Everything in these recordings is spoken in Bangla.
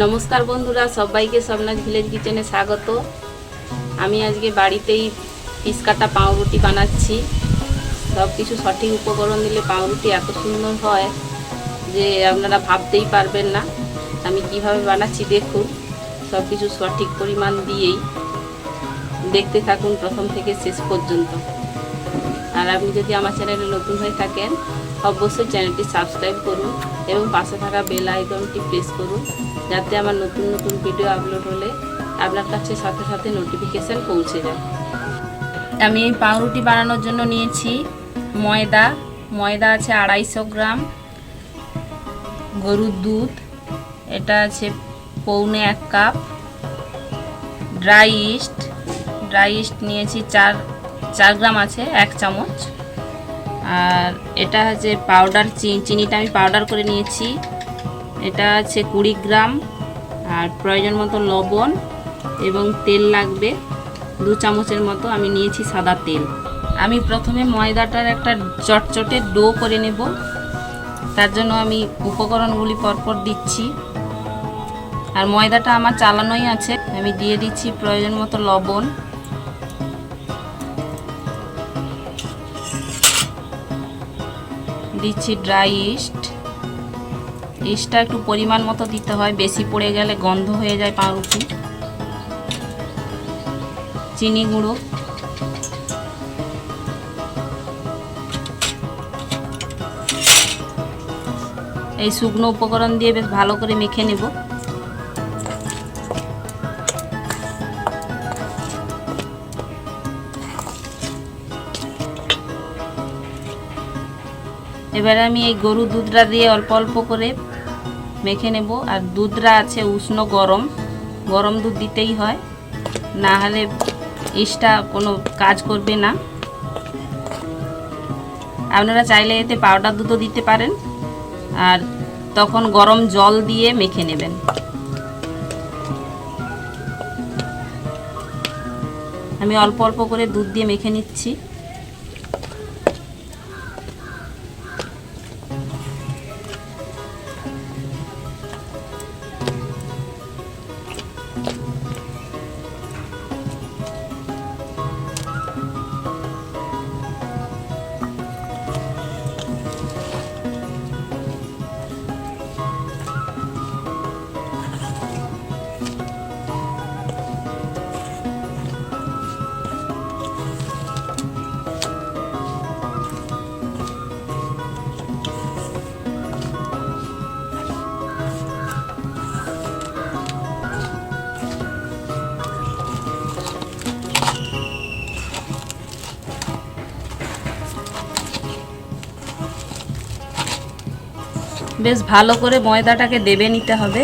নমস্কার বন্ধুরা, সবাইকে স্বপ্নাজ ভিলেজ কিচেনে স্বাগত। আমি আজকে বাড়িতেই পিস কাটা পাউরুটি বানাচ্ছি। সব কিছু সঠিক উপকরণ দিলে পাউরুটি এত সুন্দর হয় যে আপনারা ভাবতেই পারবেন না। আমি কিভাবে বানাচ্ছি দেখুন। সব কিছু সঠিক পরিমাণ দিয়েই দেখতে থাকুন প্রথম থেকে শেষ পর্যন্ত। আর আপনি যদি আমার চ্যানেলে নতুন হয়ে থাকেন অবশ্যই চ্যানেলটি সাবস্ক্রাইব করুন এবং পাশে থাকা বেল আইকনটি প্রেস করুন, যাতে আমার নতুন নতুন ভিডিও আপলোড হলে আপনার কাছে সাথে সাথে নোটিফিকেশান পৌঁছে যায়। আমি এই পাউরুটি বানানোর জন্য নিয়েছি ময়দা আছে 250 গ্রাম, গরুর দুধ এটা আছে পৌনে 1 কাপ, ড্রাই ইস্ট নিয়েছি 4 গ্রাম আছে 1 চামচ, আর এটা হচ্ছে পাউডার চিনিটা আমি পাউডার করে নিয়েছি, এটা আছে 20 গ্রাম, আর প্রয়োজন মতো লবণ এবং তেল লাগবে 2 চামচের মতো। আমি নিয়েছি সাদা তেল। আমি প্রথমে ময়দাটার একটা চটচটে ডো করে নেব। তার জন্য আমি উপকরণগুলি পরপর দিচ্ছি। আর ময়দাটা আমার চালানোই আছে। আমি দিয়ে দিচ্ছি প্রয়োজন মতো লবণ, দিচ্ছি ড্রাই ইস্টটা একটু পরিমাণ মতো দিতে হয়, বেশি পড়ে গেলে গন্ধ হয়ে যায় পাউরুটি। চিনি গুঁড়ো, এই শুকনো উপকরণ দিয়ে বেশ ভালো করে মেখে নেব। এবারে আমি এই গরুর দুধটা দিয়ে অল্প অল্প করে মেখে নেব। আর দুধটা আছে উষ্ণ গরম দুধ দিতেই হয়, না হলে ইস্টটা কোনো কাজ করবে না। আপনারা চাইলে এতে পাউডার দুধও দিতে পারেন, আর তখন গরম জল দিয়ে মেখে নেবেন। আমি অল্প অল্প করে দুধ দিয়ে মেখে নিচ্ছি। বেশ ভালো করে ময়দাটাকে দেবে নিতে হবে।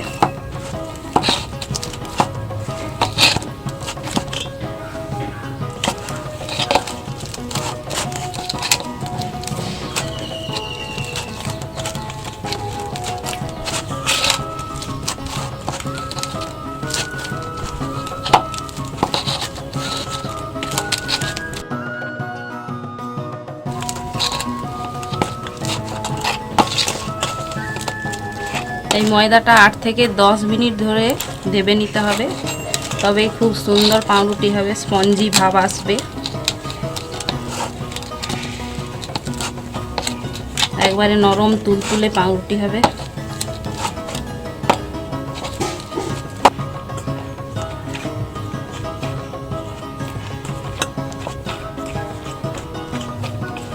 এই ময়দাটা 8 থেকে 10 মিনিট ধরে দেবে নিতে হবে, তবে খুব সুন্দর পাউরুটি হবে, স্পঞ্জি ভাব আসবে। একবারে নরম তুলতুলে পাউরুটি হবে।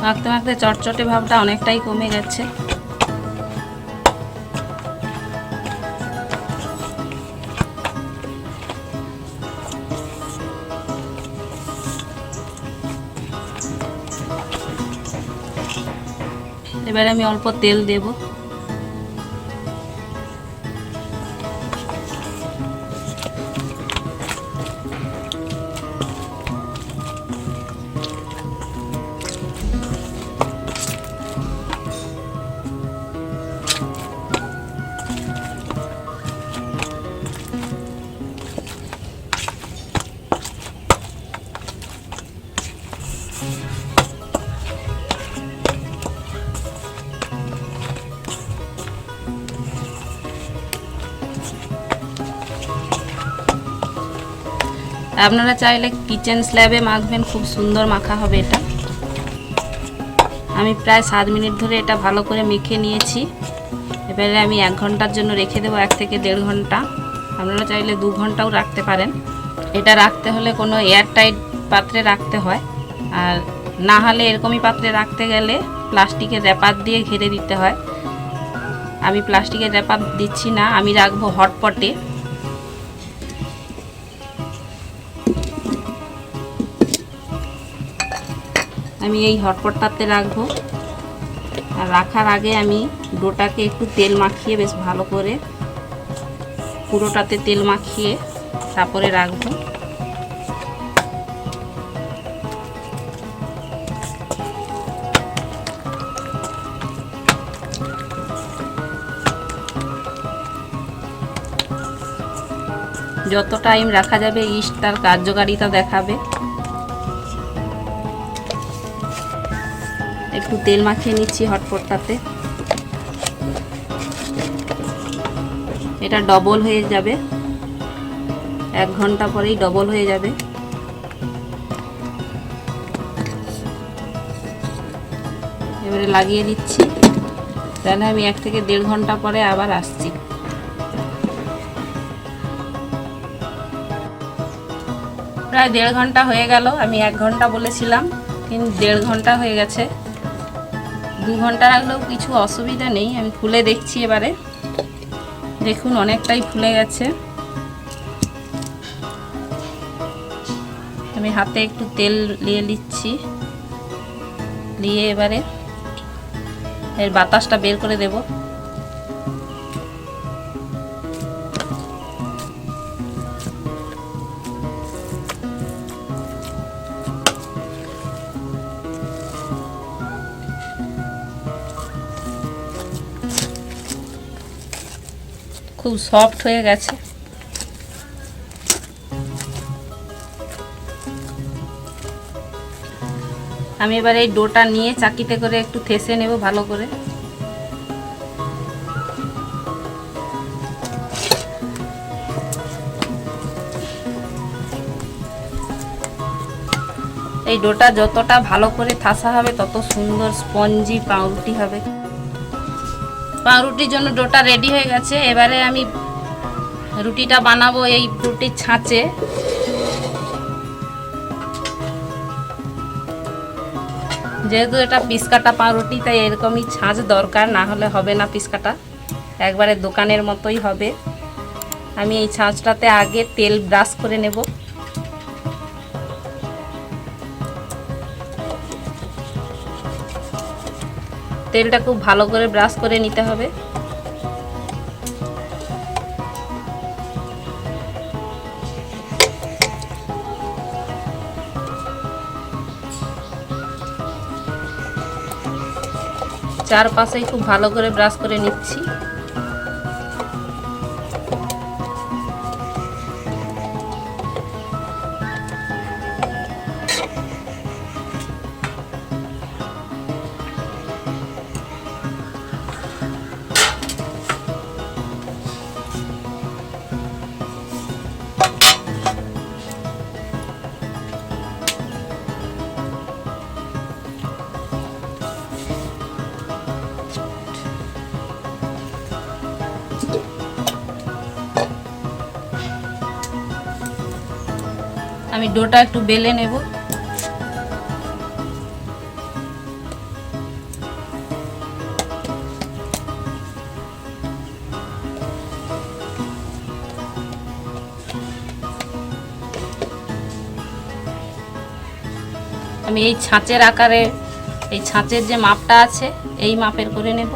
মাখতে মাখতে চটচটে ভাবটা অনেকটাই কমে গেছে। এবারে আমি অল্প তেল দেব। আপনারা চাইলে কিচেন স্ল্যাবে মাখবেন, খুব সুন্দর মাখা হবে এটা। আমি প্রায় 7 মিনিট ধরে এটা ভালো করে মেখে নিয়েছি। এবারে আমি 1 ঘন্টার জন্য রেখে দেবো, 1 থেকে 1.5 ঘন্টা। আপনারা চাইলে 2 ঘন্টাও রাখতে পারেন। এটা রাখতে হলে কোনো এয়ারটাইট পাত্রে রাখতে হয়, আর না হলে এরকমই পাত্রে রাখতে গেলে প্লাস্টিকের র্যাপার দিয়ে ঘিরে দিতে হয়। আমি প্লাস্টিকের র্যাপার দিচ্ছি না, আমি রাখবো হটপটে। আমি এই হটপটটাতে রাখবো। আর রাখার আগে আমি ডোটাকে একটু তেল মাখিয়ে বেশ ভালো করে পুরোটাতে তেল মাখিয়ে তারপরে রাখবো। যত টাইম রাখা যাবে ইস্ট তার কার্যকারিতা দেখাবে। একটু তেল মাখিয়ে নিচ্ছি হটপটটাতে। এটা ডবল হয়ে যাবে, 1 ঘন্টা পরেই ডবল হয়ে যাবে। এবারে লাগিয়ে দিচ্ছি, তাহলে আমি 1 থেকে 1.5 ঘন্টা পরে আবার আসছি। প্রায় 1.5 ঘন্টা হয়ে গেল। আমি 1 ঘন্টা বলেছিলাম, কিন্তু 1.5 ঘন্টা হয়ে গেছে। 2 ঘন্টা রাখলেও কিছু অসুবিধা নেই। আমি খুলে দেখছি এবারে। দেখুন অনেকটাই ফুলে গেছে। আমি হাতে একটু তেল নিয়ে নিচ্ছি, নিয়ে এবারে এর বাতাসটা বের করে দেব। খুব সফট হয়ে গেছে। আমি এবার এই ডোটা নিয়ে চাকিতে করে একটু থেসে নেব ভালো করে। এই ডোটা যতটা ভালো করে থাসা হবে তত সুন্দর স্পঞ্জি পাউরুটি হবে। পাউরুটির জন্য ডোটা রেডি হয়ে গেছে। এবারে আমি রুটিটা বানাবো এই রুটির ছাঁচে। যেহেতু এটা পিস কাটা পাউরুটি, তাই এরকমই ছাঁচ দরকার, না হলে হবে না পিস কাটা, একবারে দোকানের মতোই হবে। আমি এই ছাঁচটাতে আগে তেল ব্রাশ করে নেব। তেলটা খুব ভালো করে ব্রাশ করে নিতে হবে। চারপাশেই খুব ভালো করে ব্রাশ করে নিচ্ছি। আমি ডোটা একটু বেলে নেব। আমি এই ছাঁচের আকারে, এই ছাঁচের যে মাপটা আছে এই মাপের করে নেব।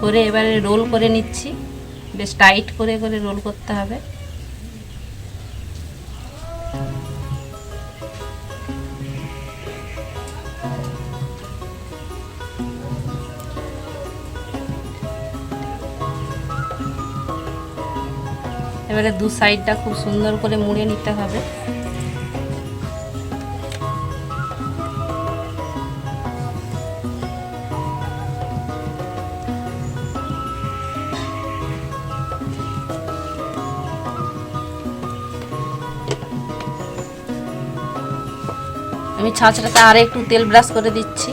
করে এবারে রোল করে নিচ্ছি। বেশ টাইট করে করে রোল করতে হবে। এবারে দু সাইডটা খুব সুন্দর করে মুড়ে নিতে হবে। আমি ছাঁচটাতে আর একটু তেল ব্রাশ করে দিচ্ছি।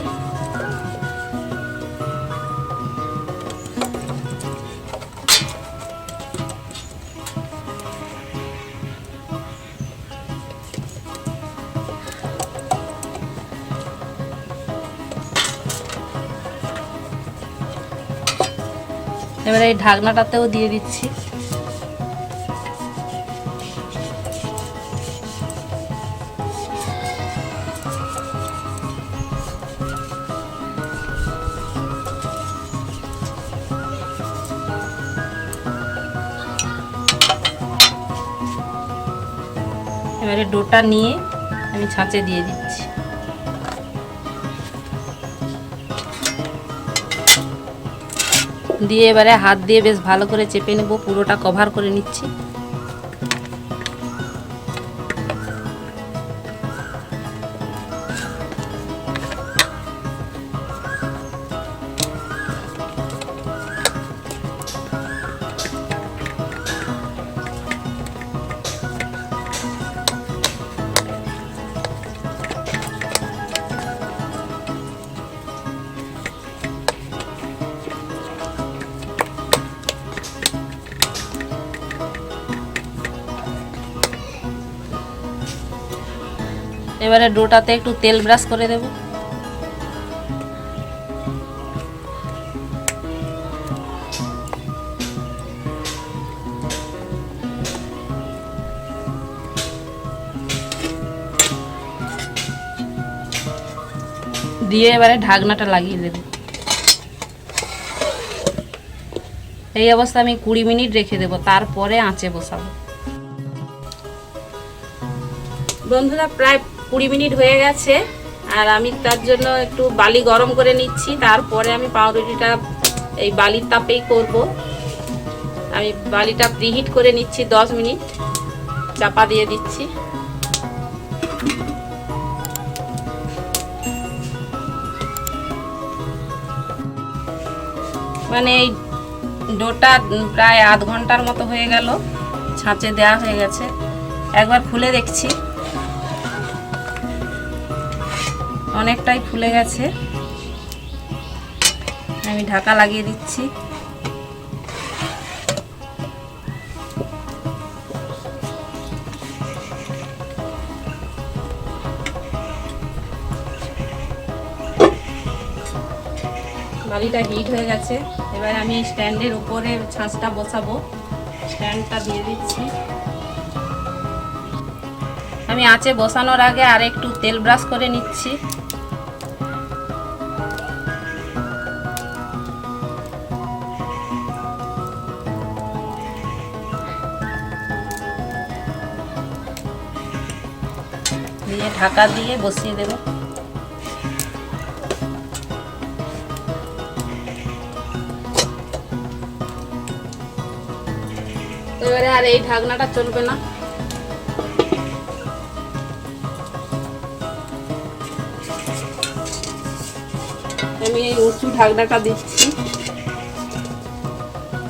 এবারে এই ঢাকনাটাতেও দিয়ে দিচ্ছি। এবারে ডোটা নিয়ে আমি ছাঁচে দিয়ে দিচ্ছি। দিয়ে এবারে হাত দিয়ে বেশ ভালো করে চেপে নেব, পুরোটা কভার করে নিচ্ছি। এবারে ডোটাতে একটু তেল ব্রাশ করে দেব। দিয়ে এবারে ঢাকনাটা লাগিয়ে দেব। এই অবস্থা আমি 20 মিনিট রেখে দেব, তারপরে আঁচে বসাবো। বন্ধুরা, প্রায় 20 মিনিট হয়ে গেছে, আর আমি তার জন্য একটু বালি গরম করে নিচ্ছি। তারপরে আমি পাউরুটিটা এই বালির তাপেই করব। আমি বালিটা প্রিহিট করে নিচ্ছি, 10 মিনিট চাপা দিয়ে দিচ্ছি। মানে এই ডোটা প্রায় আধ ঘন্টার মতো হয়ে গেল, ছাঁচে দেওয়া হয়ে গেছে। একবার খুলে দেখছি, অনেকটাই ফুলে গেছে। আমি ঢাকা লাগিয়ে দিচ্ছি। বালিটা হিট হয়ে গেছে। এবার আমি স্ট্যান্ডের উপরে ছাঁচটা বসাবো। স্ট্যান্ডটা দিয়ে দিচ্ছি। আমি আঁচে বসানোর আগে আর একটু তেল ব্রাশ করে নিচ্ছি। দিয়ে ঢাকা দিয়ে বসিয়ে দেব। এবারে আর এই ঢাকনাটা চলবে না। আমি এই উঁচু ঢাকনাটা দিচ্ছি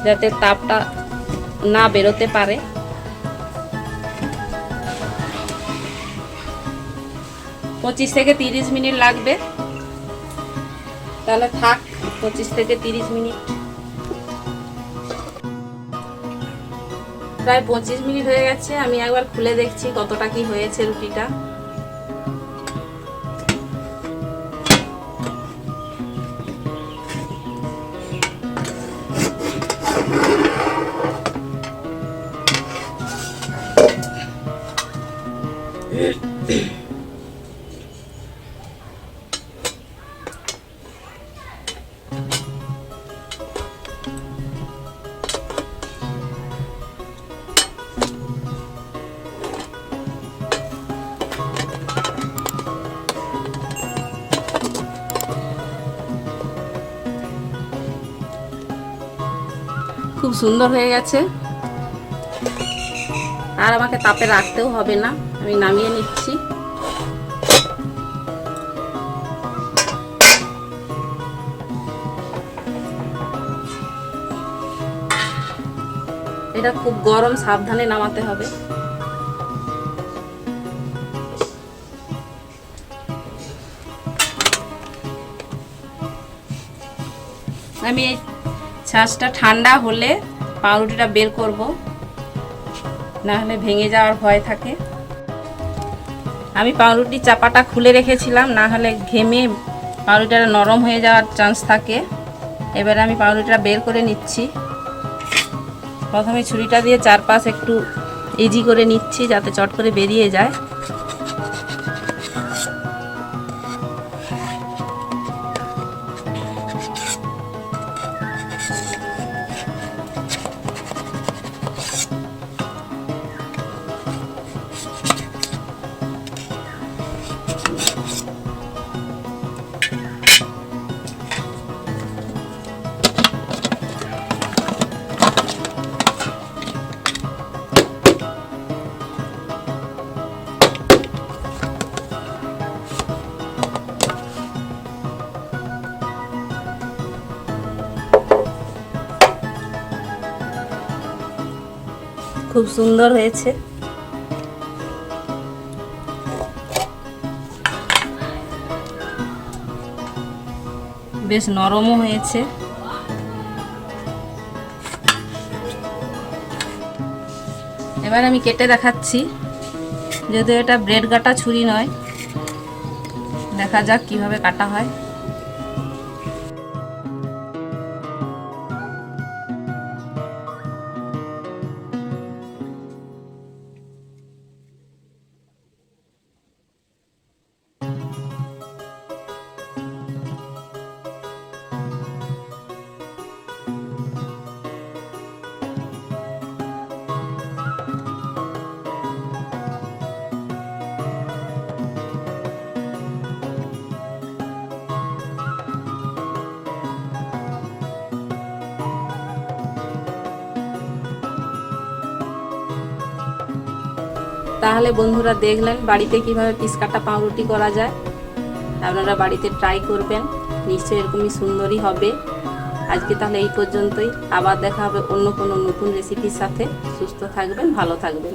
যাতে তাপটা না বেরোতে পারে। 25 থেকে 30 মিনিট লাগবে। তাহলে থাক 25 থেকে 30 মিনিট। প্রায় 25 মিনিট হয়ে গেছে। আমি একবার খুলে দেখছি কতটা কি হয়েছে রুটিটা। খুব সুন্দর হয়ে গেছে। আর আমাকে তাপে রাখতেও হবে না, আমি নামিয়ে নিচ্ছি। এটা খুব গরম, সাবধানে নামাতে হবে। আমি এই ছাঁচটা ঠান্ডা হলে পাউরুটিটা বের করব, না হলে ভেঙে যাওয়ার ভয় থাকে। আমি পাউরুটি চাপাটা খুলে রেখেছিলাম, না হলে ঘেমে পাউরুটিটা নরম হয়ে যাওয়ার চান্স থাকে। এবার আমি পাউরুটিটা বের করে নিচ্ছি। প্রথমে ছুরিটা দিয়ে চারপাশ একটু ইজি করে নিচ্ছি যাতে চট করে বেরিয়ে যায়। খুব সুন্দর হয়েছে। বেশ নরমও হয়েছে। এবার আমি কেটে দেখাচ্ছি, যেহেতু এটা ব্রেড কাটা ছুরি নয়। দেখা যাক কিভাবে কাটা হয়। তাহলে বন্ধুরা দেখলেন বাড়িতে কিভাবে পিস কাটা পাউরুটি করা যায়। আপনারা বাড়িতে ট্রাই করবেন, নিশ্চয়ই এরকমই সুন্দরই হবে। আজকে তাহলে এই পর্যন্তই, আবার দেখা হবে অন্য কোনো নতুন রেসিপির সাথে। সুস্থ থাকবেন, ভালো থাকবেন।